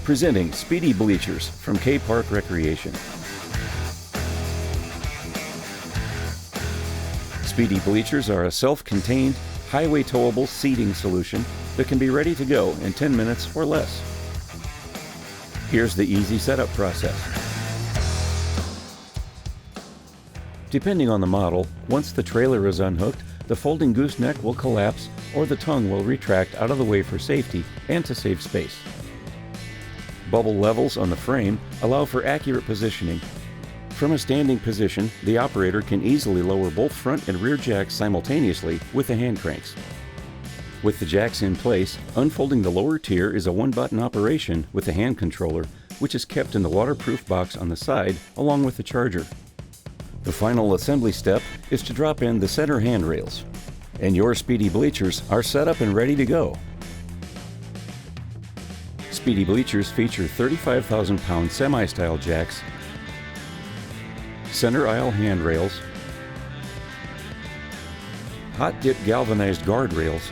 Presenting Speedy Bleachers from K Park Recreation. Speedy Bleachers are a self-contained, highway towable seating solution that can be ready to go in 10 minutes or less. Here's the easy setup process. Depending on the model, once the trailer is unhooked, the folding gooseneck will collapse or the tongue will retract out of the way for safety and to save space. Bubble levels on the frame allow for accurate positioning. From a standing position, the operator can easily lower both front and rear jacks simultaneously with the hand cranks. With the jacks in place, unfolding the lower tier is a one-button operation with the hand controller, which is kept in the waterproof box on the side along with the charger. The final assembly step is to drop in the center handrails, and your Speedy Bleachers are set up and ready to go. Speedy Bleachers feature 35,000-pound semi-style jacks, center aisle handrails, hot dip galvanized guardrails,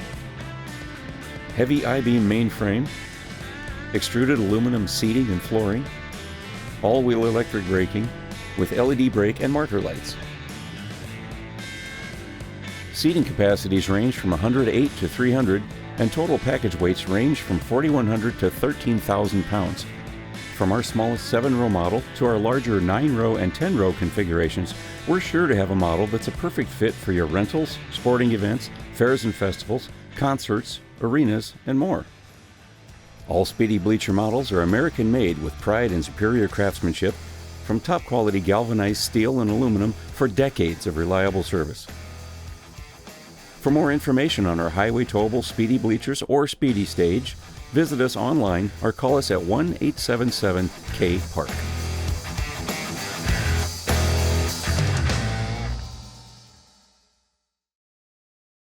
heavy I-beam mainframe, extruded aluminum seating and flooring, all-wheel electric braking with LED brake and marker lights. Seating capacities range from 108 to 300, and total package weights range from 4,100 to 13,000 pounds. From our smallest 7-row model to our larger 9-row and 10-row configurations, we're sure to have a model that's a perfect fit for your rentals, sporting events, fairs and festivals, concerts, arenas, and more. All Speedy Bleacher models are American-made with pride and superior craftsmanship from top-quality galvanized steel and aluminum for decades of reliable service. For more information on our highway towable Speedy Bleachers or Speedy Stage, visit us online or call us at 1-877-K-PARK.